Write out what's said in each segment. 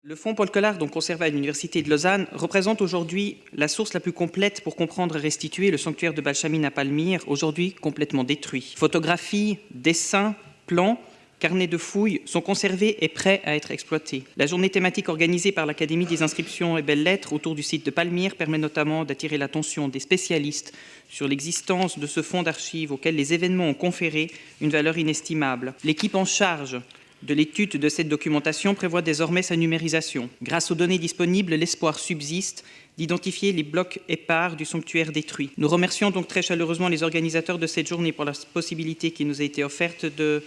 Le fonds Paul Collar, donc conservé à l'Université de Lausanne, représente aujourd'hui la source la plus complète pour comprendre et restituer le sanctuaire de Balchamine à Palmyre, aujourd'hui complètement détruit. Photographies, dessins, plans, carnets de fouilles sont conservés et prêts à être exploités. La journée thématique organisée par l'Académie des inscriptions et belles-lettres autour du site de Palmyre permet notamment d'attirer l'attention des spécialistes sur l'existence de ce fonds d'archives auquel les événements ont conféré une valeur inestimable. L'équipe en charge de l'étude de cette documentation prévoit désormais sa numérisation. Grâce aux données disponibles, l'espoir subsiste d'identifier les blocs épars du sanctuaire détruit. Nous remercions donc très chaleureusement les organisateurs de cette journée pour la possibilité qui nous a été offerte de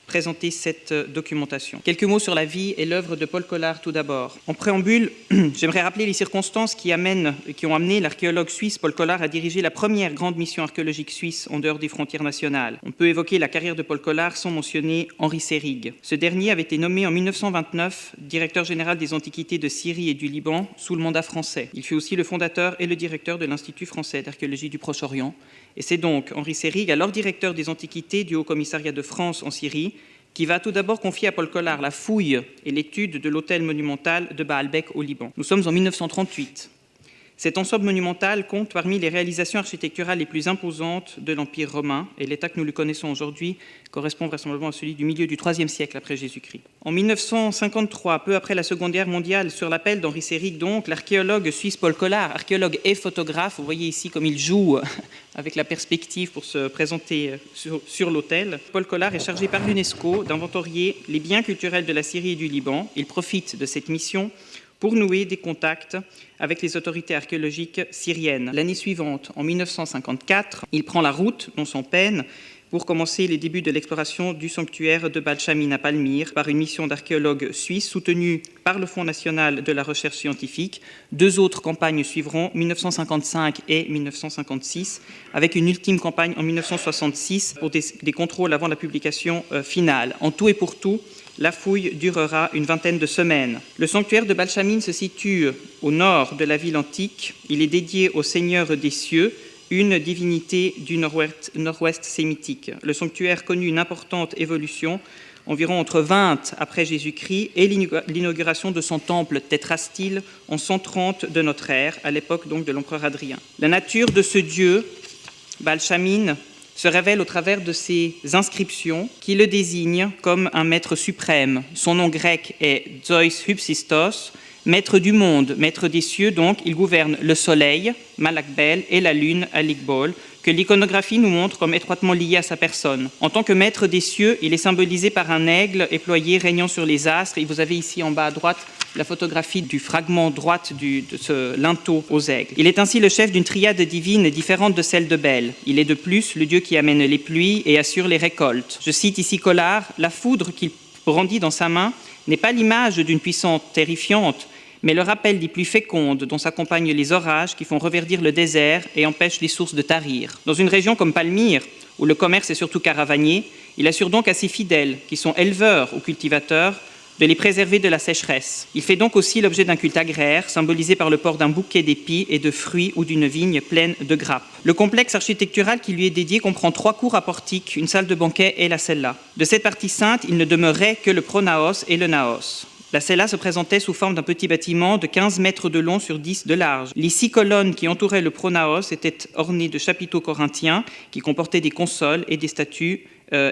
présenter cette documentation. Quelques mots sur la vie et l'œuvre de Paul Collar tout d'abord. En préambule, j'aimerais rappeler les circonstances qui ont amené l'archéologue suisse Paul Collar à diriger la première grande mission archéologique suisse en dehors des frontières nationales. On peut évoquer la carrière de Paul Collar sans mentionner Henri Seyrig. Ce dernier avait été nommé en 1929 directeur général des Antiquités de Syrie et du Liban sous le mandat français. Il fut aussi le fondateur et le directeur de l'Institut français d'archéologie du Proche-Orient. Et c'est donc Henri Seyrig, alors directeur des Antiquités du Haut-Commissariat de France en Syrie, qui va tout d'abord confier à Paul Collar la fouille et l'étude de l'autel monumental de Baalbek au Liban. Nous sommes en 1938. Cet ensemble monumental compte parmi les réalisations architecturales les plus imposantes de l'Empire romain, et l'état que nous le connaissons aujourd'hui correspond vraisemblablement à celui du milieu du IIIe siècle après Jésus-Christ. En 1953, peu après la Seconde Guerre mondiale, sur l'appel d'Henri Seyrig, donc, l'archéologue suisse Paul Collar, archéologue et photographe, vous voyez ici comme il joue avec la perspective pour se présenter sur l'autel. Paul Collar est chargé par l'UNESCO d'inventorier les biens culturels de la Syrie et du Liban. Il profite de cette mission pour nouer des contacts avec les autorités archéologiques syriennes. L'année suivante, en 1954, il prend la route, non sans peine, pour commencer les débuts de l'exploration du sanctuaire de Balchamine à Palmyre par une mission d'archéologues suisses soutenue par le Fonds national de la recherche scientifique. Deux autres campagnes suivront, 1955 et 1956, avec une ultime campagne en 1966 pour des contrôles avant la publication finale. En tout et pour tout, la fouille durera une vingtaine de semaines. Le sanctuaire de Balchamine se situe au nord de la ville antique. Il est dédié au Seigneur des cieux, une divinité du nord-ouest sémitique. Le sanctuaire connut une importante évolution, environ entre 20 après Jésus-Christ et l'inauguration de son temple tétrastyle en 130 de notre ère, à l'époque donc de l'empereur Hadrien. La nature de ce dieu, Balchamine, se révèle au travers de ces inscriptions qui le désignent comme un maître suprême. Son nom grec est Zeus Hypsistos, maître du monde, maître des cieux, donc il gouverne le soleil, Malakbel, et la lune, Alikbol, que l'iconographie nous montre comme étroitement liés à sa personne. En tant que maître des cieux, il est symbolisé par un aigle éployé régnant sur les astres, et vous avez ici en bas à droite la photographie du fragment droite de ce linteau aux aigles. Il est ainsi le chef d'une triade divine différente de celle de Bel. Il est de plus le dieu qui amène les pluies et assure les récoltes. Je cite ici Collar, « La foudre qu'il brandit dans sa main n'est pas l'image d'une puissance terrifiante, mais le rappel des pluies fécondes dont s'accompagnent les orages qui font reverdir le désert et empêchent les sources de tarir. Dans une région comme Palmyre, où le commerce est surtout caravanier, il assure donc à ses fidèles, qui sont éleveurs ou cultivateurs, de les préserver de la sécheresse. Il fait donc aussi l'objet d'un culte agraire, symbolisé par le port d'un bouquet d'épis et de fruits ou d'une vigne pleine de grappes. Le complexe architectural qui lui est dédié comprend 3 cours à portiques, une salle de banquet et la cella. De cette partie sainte, il ne demeurait que le pronaos et le naos. La cella se présentait sous forme d'un petit bâtiment de 15 mètres de long sur 10 de large. Les 6 colonnes qui entouraient le pronaos étaient ornées de chapiteaux corinthiens qui comportaient des consoles et des statues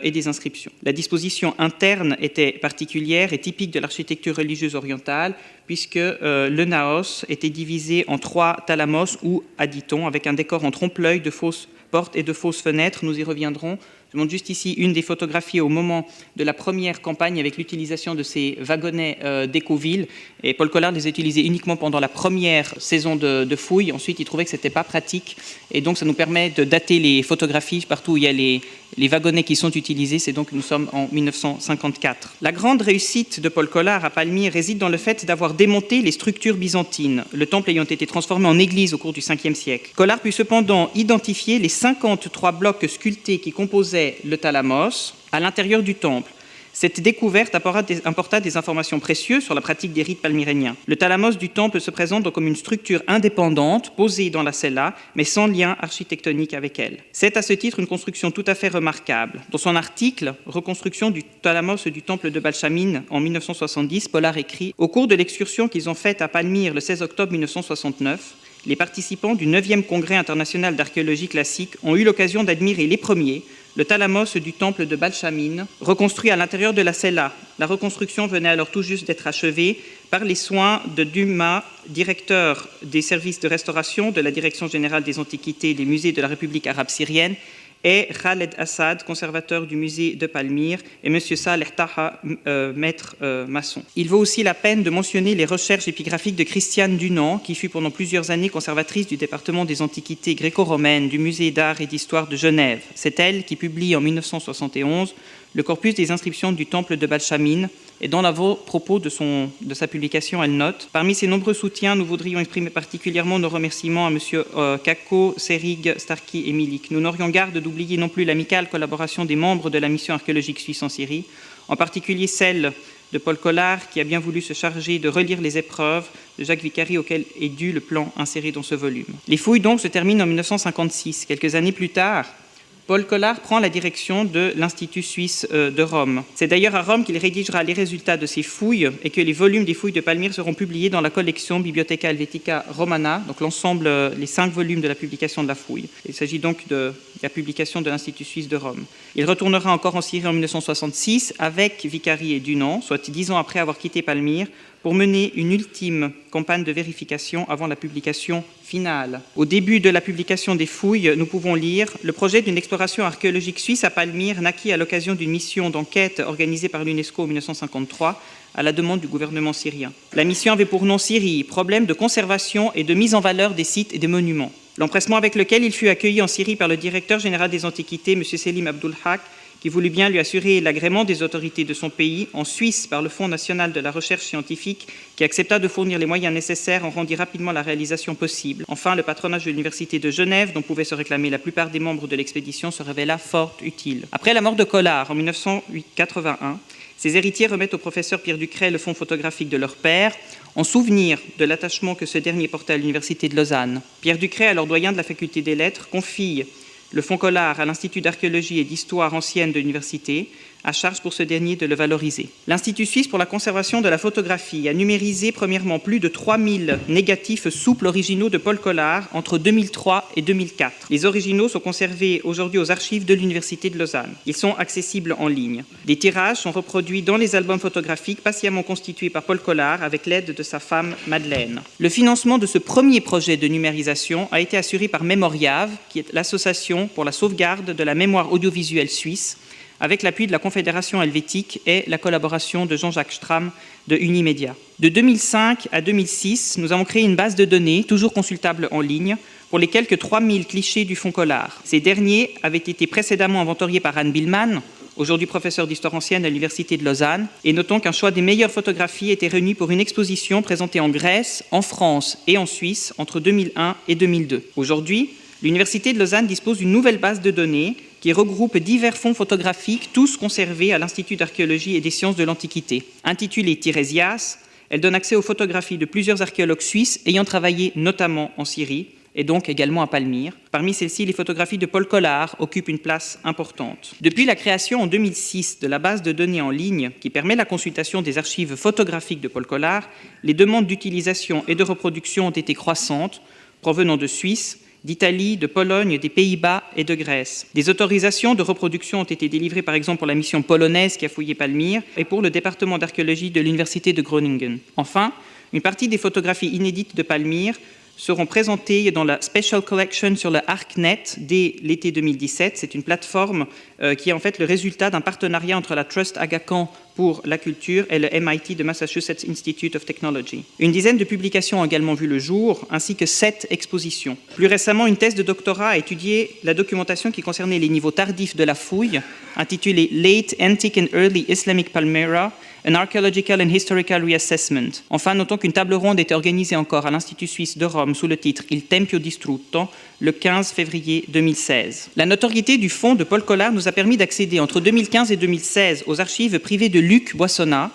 et des inscriptions. La disposition interne était particulière et typique de l'architecture religieuse orientale, puisque le naos était divisé en 3 thalamos ou aditons, avec un décor en trompe-l'œil de fausses portes et de fausses fenêtres. Nous y reviendrons. Je montre juste ici une des photographies au moment de la première campagne avec l'utilisation de ces wagonnets d'Écoville. Et Paul Collar les a utilisés uniquement pendant la première saison de fouilles. Ensuite, il trouvait que ce n'était pas pratique. Et donc, ça nous permet de dater les photographies partout où il y a les wagonnets qui sont utilisés. C'est donc que nous sommes en 1954. La grande réussite de Paul Collar à Palmyre réside dans le fait d'avoir démonté les structures byzantines, le temple ayant été transformé en église au cours du 5e siècle. Collar put cependant identifier les 53 blocs sculptés qui composaient le thalamos à l'intérieur du temple. Cette découverte apporta des informations précieuses sur la pratique des rites palmyréniens. Le thálamos du temple se présente donc comme une structure indépendante, posée dans la cella, mais sans lien architectonique avec elle. C'est à ce titre une construction tout à fait remarquable. Dans son article « Reconstruction du thálamos du temple de Balchamine » en 1970, Pollard écrit « Au cours de l'excursion qu'ils ont faite à Palmyre le 16 octobre 1969, les participants du 9e Congrès international d'archéologie classique ont eu l'occasion d'admirer les premiers, le thálamos du temple de Balchamine, reconstruit à l'intérieur de la cella. La reconstruction venait alors tout juste d'être achevée par les soins de Dumas, directeur des services de restauration de la Direction générale des antiquités et des musées de la République arabe syrienne, et Khaled Assad, conservateur du musée de Palmyre, et M. Saleh Taha, maître maçon. Il vaut aussi la peine de mentionner les recherches épigraphiques de Christiane Dunant, qui fut pendant plusieurs années conservatrice du département des antiquités gréco-romaines du musée d'art et d'histoire de Genève. C'est elle qui publie en 1971 le corpus des inscriptions du temple de Balchamine, et dans l'avant-propos de sa publication, elle note « Parmi ces nombreux soutiens, nous voudrions exprimer particulièrement nos remerciements à M. Kako, Serig, Starkey et Milik. Nous n'aurions garde d'oublier non plus l'amicale collaboration des membres de la mission archéologique suisse en Syrie, en particulier celle de Paul Collard, qui a bien voulu se charger de relire les épreuves de Jacques Vicary auquel est dû le plan inséré dans ce volume. » Les fouilles donc se terminent en 1956. Quelques années plus tard, Paul Collard prend la direction de l'Institut suisse de Rome. C'est d'ailleurs à Rome qu'il rédigera les résultats de ces fouilles et que les volumes des fouilles de Palmyre seront publiés dans la collection Bibliotheca Helvetica Romana, donc l'ensemble, les 5 volumes de la publication de la fouille. Il s'agit donc de la publication de l'Institut suisse de Rome. Il retournera encore en Syrie en 1966 avec Vicary et Dunant, soit 10 ans après avoir quitté Palmyre, pour mener une ultime campagne de vérification avant la publication finale. Au début de la publication des fouilles, nous pouvons lire « Le projet d'une exploration archéologique suisse à Palmyre naquit à l'occasion d'une mission d'enquête organisée par l'UNESCO en 1953 à la demande du gouvernement syrien. La mission avait pour nom Syrie, problème de conservation et de mise en valeur des sites et des monuments. L'empressement avec lequel il fut accueilli en Syrie par le directeur général des antiquités, M. Selim Abdul-Haq, qui voulut bien lui assurer l'agrément des autorités de son pays, en Suisse par le Fonds national de la recherche scientifique, qui accepta de fournir les moyens nécessaires, en rendit rapidement la réalisation possible. Enfin, le patronage de l'Université de Genève, dont pouvaient se réclamer la plupart des membres de l'expédition, se révéla fort utile. Après la mort de Collard en 1981, ses héritiers remettent au professeur Pierre Ducret le fonds photographique de leur père, en souvenir de l'attachement que ce dernier portait à l'Université de Lausanne. Pierre Ducret, alors doyen de la faculté des lettres, confie le fonds Collard à l'Institut d'archéologie et d'histoire ancienne de l'université, à charge pour ce dernier de le valoriser. L'Institut suisse pour la conservation de la photographie a numérisé premièrement plus de 3000 négatifs souples originaux de Paul Collard entre 2003 et 2004. Les originaux sont conservés aujourd'hui aux archives de l'Université de Lausanne. Ils sont accessibles en ligne. Des tirages sont reproduits dans les albums photographiques patiemment constitués par Paul Collard avec l'aide de sa femme Madeleine. Le financement de ce premier projet de numérisation a été assuré par Memoriave, qui est l'association pour la sauvegarde de la mémoire audiovisuelle suisse, avec l'appui de la Confédération helvétique et la collaboration de Jean-Jacques Stram de Unimédia. De 2005 à 2006, nous avons créé une base de données, toujours consultable en ligne, pour les quelques 3000 clichés du fonds Collard. Ces derniers avaient été précédemment inventoriés par Anne Billman, aujourd'hui professeur d'histoire ancienne à l'Université de Lausanne, et notons qu'un choix des meilleures photographies était réuni pour une exposition présentée en Grèce, en France et en Suisse entre 2001 et 2002. Aujourd'hui, l'Université de Lausanne dispose d'une nouvelle base de données qui regroupe divers fonds photographiques, tous conservés à l'Institut d'archéologie et des sciences de l'Antiquité. Intitulée Tirésias, elle donne accès aux photographies de plusieurs archéologues suisses ayant travaillé notamment en Syrie et donc également à Palmyre. Parmi celles-ci, les photographies de Paul Collard occupent une place importante. Depuis la création en 2006 de la base de données en ligne qui permet la consultation des archives photographiques de Paul Collard, les demandes d'utilisation et de reproduction ont été croissantes, provenant de Suisse, d'Italie, de Pologne, des Pays-Bas et de Grèce. Des autorisations de reproduction ont été délivrées par exemple pour la mission polonaise qui a fouillé Palmyre et pour le département d'archéologie de l'Université de Groningen. Enfin, une partie des photographies inédites de Palmyre seront présentées dans la Special Collection sur le ArcNet dès l'été 2017. C'est une plateforme qui est en fait le résultat d'un partenariat entre la Trust Aga Khan pour la culture et le MIT de Massachusetts Institute of Technology. Une dizaine de publications ont également vu le jour, ainsi que 7 expositions. Plus récemment, une thèse de doctorat a étudié la documentation qui concernait les niveaux tardifs de la fouille, intitulée Late Antique and Early Islamic Palmyra, An Archaeological and Historical Reassessment. Enfin, notons qu'une table ronde était organisée encore à l'Institut suisse de Rome sous le titre Il Tempio Distrutto le 15 février 2016. La notoriété du fonds de Paul Collard nous a permis d'accéder entre 2015 et 2016 aux archives privées de Luc Boissonnat,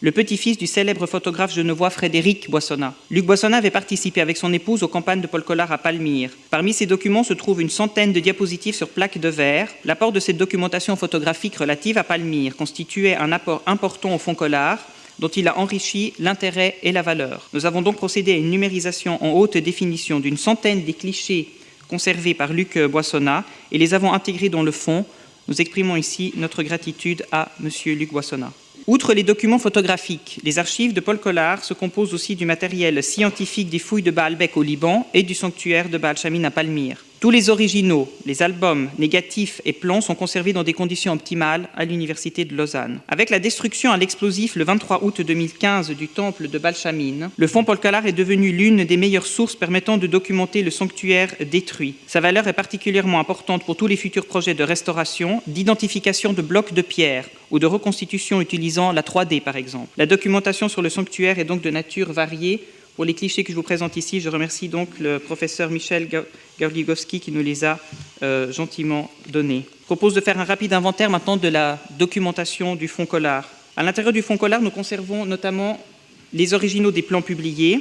le petit-fils du célèbre photographe genevois Frédéric Boissonnat. Luc Boissonnat avait participé avec son épouse aux campagnes de Paul Collard à Palmyre. Parmi ces documents se trouvent une centaine de diapositives sur plaques de verre. L'apport de cette documentation photographique relative à Palmyre constituait un apport important au fonds Collard, dont il a enrichi l'intérêt et la valeur. Nous avons donc procédé à une numérisation en haute définition d'une centaine des clichés conservés par Luc Boissonnat et les avons intégrés dans le fonds. Nous exprimons ici notre gratitude à M. Luc Boissonnat. Outre les documents photographiques, les archives de Paul Collard se composent aussi du matériel scientifique des fouilles de Baalbek au Liban et du sanctuaire de Baal Shamin à Palmyre. Tous les originaux, les albums, négatifs et plans sont conservés dans des conditions optimales à l'Université de Lausanne. Avec la destruction à l'explosif le 23 août 2015 du temple de Baal Shamin, le fonds Paul Collard est devenu l'une des meilleures sources permettant de documenter le sanctuaire détruit. Sa valeur est particulièrement importante pour tous les futurs projets de restauration, d'identification de blocs de pierre ou de reconstitution utilisant la 3D par exemple. La documentation sur le sanctuaire est donc de nature variée. Pour les clichés que je vous présente ici, je remercie donc le professeur Michel Gawlikowski qui nous les a gentiment donnés. Je propose de faire un rapide inventaire maintenant de la documentation du fonds Collard. À l'intérieur du fonds Collard, nous conservons notamment les originaux des plans publiés.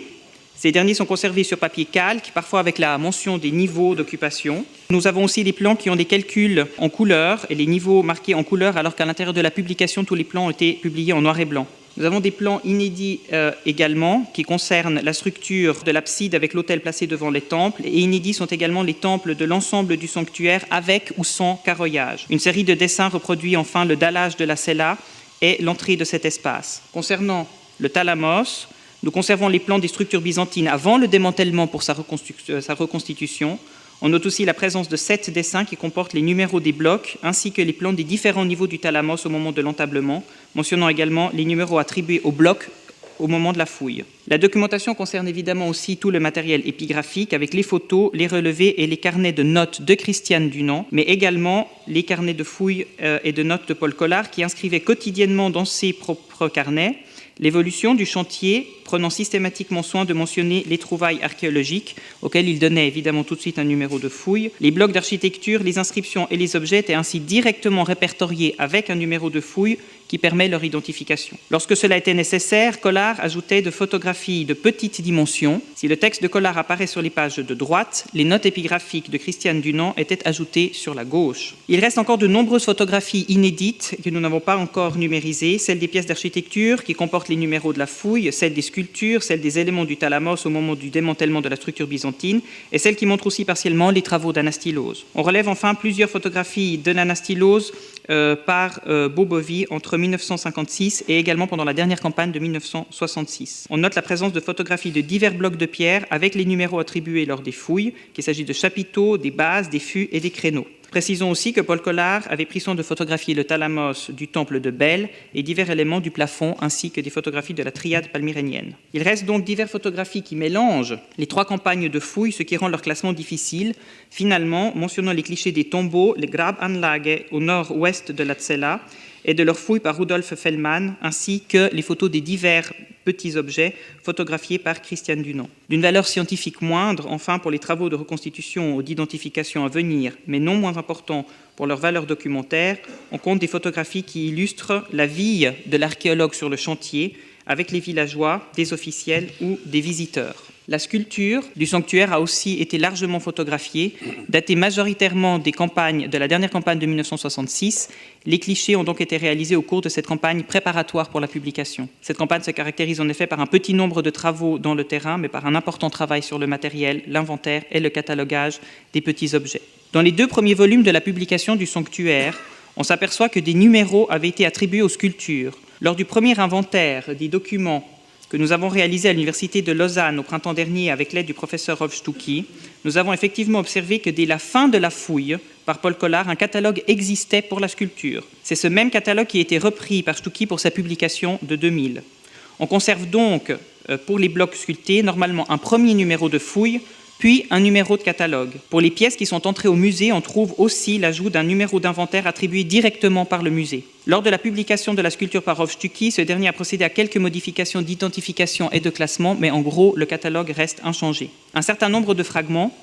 Ces derniers sont conservés sur papier calque, parfois avec la mention des niveaux d'occupation. Nous avons aussi les plans qui ont des calculs en couleur et les niveaux marqués en couleur, alors qu'à l'intérieur de la publication, tous les plans ont été publiés en noir et blanc. Nous avons des plans inédits également qui concernent la structure de l'abside avec l'autel placé devant les temples. Et inédits sont également les temples de l'ensemble du sanctuaire avec ou sans carroyage. Une série de dessins reproduit enfin le dallage de la cella et l'entrée de cet espace. Concernant le thálamos, nous conservons les plans des structures byzantines avant le démantèlement pour sa reconstitution. On note aussi la présence de 7 dessins qui comportent les numéros des blocs ainsi que les plans des différents niveaux du thálamos au moment de l'entablement, mentionnant également les numéros attribués aux blocs au moment de la fouille. La documentation concerne évidemment aussi tout le matériel épigraphique avec les photos, les relevés et les carnets de notes de Christiane Dunant, mais également les carnets de fouilles et de notes de Paul Collard qui inscrivait quotidiennement dans ses propres carnets l'évolution du chantier, prenant systématiquement soin de mentionner les trouvailles archéologiques, auxquelles il donnait évidemment tout de suite un numéro de fouille. Les blocs d'architecture, les inscriptions et les objets étaient ainsi directement répertoriés avec un numéro de fouille qui permet leur identification. Lorsque cela était nécessaire, Collard ajoutait de photographies de petites dimensions. Si le texte de Collard apparaît sur les pages de droite, les notes épigraphiques de Christiane Dunant étaient ajoutées sur la gauche. Il reste encore de nombreuses photographies inédites que nous n'avons pas encore numérisées, celles des pièces d'architecture qui comportent les numéros de la fouille, celles des sculptures, celles des éléments du thálamos au moment du démantèlement de la structure byzantine et celles qui montrent aussi partiellement les travaux d'Anastylose. On relève enfin plusieurs photographies de l'Anastylose par Bobovi entre 1956 et également pendant la dernière campagne de 1966. On note la présence de photographies de divers blocs de pierre avec les numéros attribués lors des fouilles, qu'il s'agit de chapiteaux, des bases, des fûts et des créneaux. Précisons aussi que Paul Collard avait pris soin de photographier le thálamos du temple de Bel et divers éléments du plafond ainsi que des photographies de la triade palmyrénienne. Il reste donc diverses photographies qui mélangent les 3 campagnes de fouilles, ce qui rend leur classement difficile. Finalement, mentionnant les clichés des tombeaux, les Grabanlage au nord-ouest de la Zella et de leurs fouilles par Rudolf Fellmann, ainsi que les photos des divers petits objets photographiés par Christiane Dunant. D'une valeur scientifique moindre, enfin, pour les travaux de reconstitution ou d'identification à venir, mais non moins importants pour leur valeur documentaire, on compte des photographies qui illustrent la vie de l'archéologue sur le chantier, avec les villageois, des officiels ou des visiteurs. La sculpture du sanctuaire a aussi été largement photographiée, datée majoritairement de la dernière campagne de 1966. Les clichés ont donc été réalisés au cours de cette campagne préparatoire pour la publication. Cette campagne se caractérise en effet par un petit nombre de travaux dans le terrain, mais par un important travail sur le matériel, l'inventaire et le catalogage des petits objets. Dans les 2 premiers volumes de la publication du sanctuaire, on s'aperçoit que des numéros avaient été attribués aux sculptures. Lors du premier inventaire des documents que nous avons réalisé à l'Université de Lausanne au printemps dernier avec l'aide du professeur Rolf Stucky, nous avons effectivement observé que dès la fin de la fouille par Paul Collard, un catalogue existait pour la sculpture. C'est ce même catalogue qui a été repris par Stucky pour sa publication de 2000. On conserve donc, pour les blocs sculptés, normalement un premier numéro de fouille, puis un numéro de catalogue. Pour les pièces qui sont entrées au musée, on trouve aussi l'ajout d'un numéro d'inventaire attribué directement par le musée. Lors de la publication de la sculpture par Rolf Stucky, ce dernier a procédé à quelques modifications d'identification et de classement, mais en gros, le catalogue reste inchangé. Un certain nombre de fragments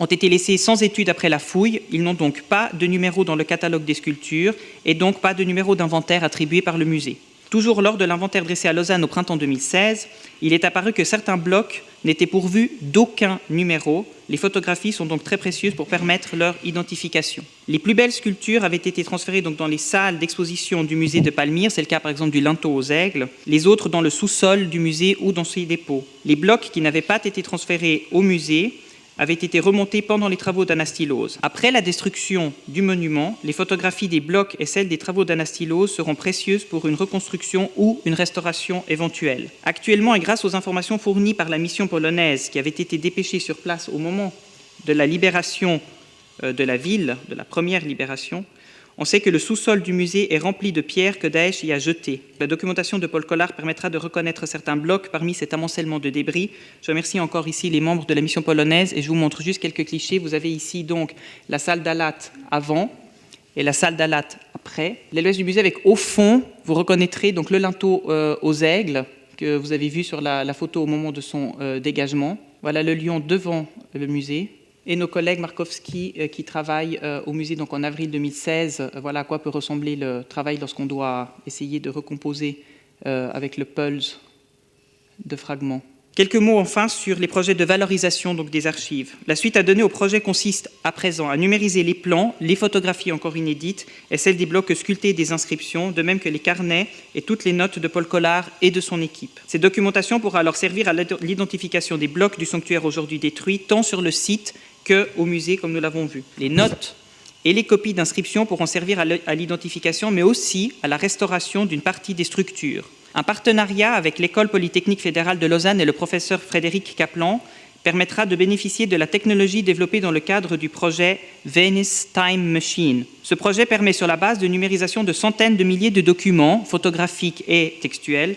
ont été laissés sans étude après la fouille. Ils n'ont donc pas de numéro dans le catalogue des sculptures et donc pas de numéro d'inventaire attribué par le musée. Toujours lors de l'inventaire dressé à Lausanne au printemps 2016, il est apparu que certains blocs n'étaient pourvus d'aucun numéro. Les photographies sont donc très précieuses pour permettre leur identification. Les plus belles sculptures avaient été transférées donc dans les salles d'exposition du musée de Palmyre, c'est le cas par exemple du linteau aux aigles, les autres dans le sous-sol du musée ou dans ses dépôts. Les blocs qui n'avaient pas été transférés au musée avaient été remontés pendant les travaux d'anastylose. Après la destruction du monument, les photographies des blocs et celles des travaux d'anastylose seront précieuses pour une reconstruction ou une restauration éventuelle. Actuellement, et grâce aux informations fournies par la mission polonaise qui avait été dépêchée sur place au moment de la libération de la ville, de la première libération, on sait que le sous-sol du musée est rempli de pierres que Daesh y a jetées. La documentation de Paul Collard permettra de reconnaître certains blocs parmi cet amoncellement de débris. Je remercie encore ici les membres de la mission polonaise et je vous montre juste quelques clichés. Vous avez ici donc la salle d'Alat avant et la salle d'Alat après. L'aile ouest du musée avec au fond, vous reconnaîtrez donc le linteau aux aigles que vous avez vu sur la photo au moment de son dégagement. Voilà le lion devant le musée. Et nos collègues Markowski qui travaillent au musée donc en avril 2016, voilà à quoi peut ressembler le travail lorsqu'on doit essayer de recomposer avec le pulse de fragments. Quelques mots enfin sur les projets de valorisation donc, des archives. La suite à donner au projet consiste à présent à numériser les plans, les photographies encore inédites et celles des blocs sculptés des inscriptions, de même que les carnets et toutes les notes de Paul Collard et de son équipe. Cette documentation pourra alors servir à l'identification des blocs du sanctuaire aujourd'hui détruits, tant sur le site qu'au musée, comme nous l'avons vu. Les notes et les copies d'inscriptions pourront servir à l'identification, mais aussi à la restauration d'une partie des structures. Un partenariat avec l'École polytechnique fédérale de Lausanne et le professeur Frédéric Kaplan permettra de bénéficier de la technologie développée dans le cadre du projet Venice Time Machine. Ce projet permet, sur la base de numérisation de centaines de milliers de documents photographiques et textuels,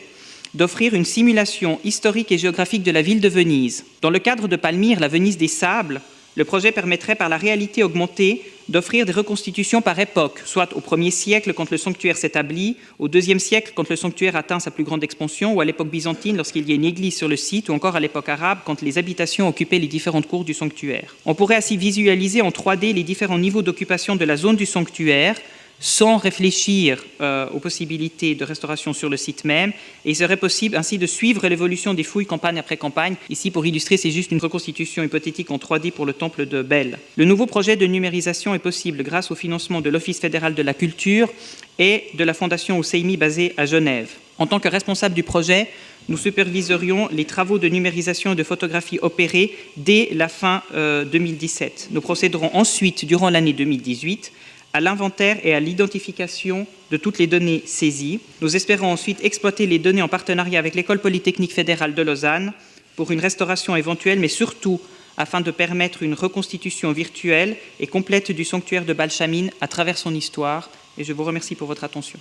d'offrir une simulation historique et géographique de la ville de Venise. Dans le cadre de Palmyre, la Venise des Sables, le projet permettrait par la réalité augmentée d'offrir des reconstitutions par époque, soit au 1er siècle quand le sanctuaire s'établit, au 2e siècle quand le sanctuaire atteint sa plus grande expansion, ou à l'époque byzantine lorsqu'il y a une église sur le site, ou encore à l'époque arabe quand les habitations occupaient les différentes cours du sanctuaire. On pourrait ainsi visualiser en 3D les différents niveaux d'occupation de la zone du sanctuaire, sans réfléchir aux possibilités de restauration sur le site même. Et il serait possible ainsi de suivre l'évolution des fouilles campagne après campagne. Ici, pour illustrer, c'est juste une reconstitution hypothétique en 3D pour le temple de Bel. Le nouveau projet de numérisation est possible grâce au financement de l'Office fédéral de la culture et de la Fondation Husseini basée à Genève. En tant que responsable du projet, nous superviserions les travaux de numérisation et de photographie opérés dès la fin 2017. Nous procéderons ensuite, durant l'année 2018, à l'inventaire et à l'identification de toutes les données saisies. Nous espérons ensuite exploiter les données en partenariat avec l'École polytechnique fédérale de Lausanne pour une restauration éventuelle, mais surtout afin de permettre une reconstitution virtuelle et complète du sanctuaire de Balchamine à travers son histoire. Et je vous remercie pour votre attention.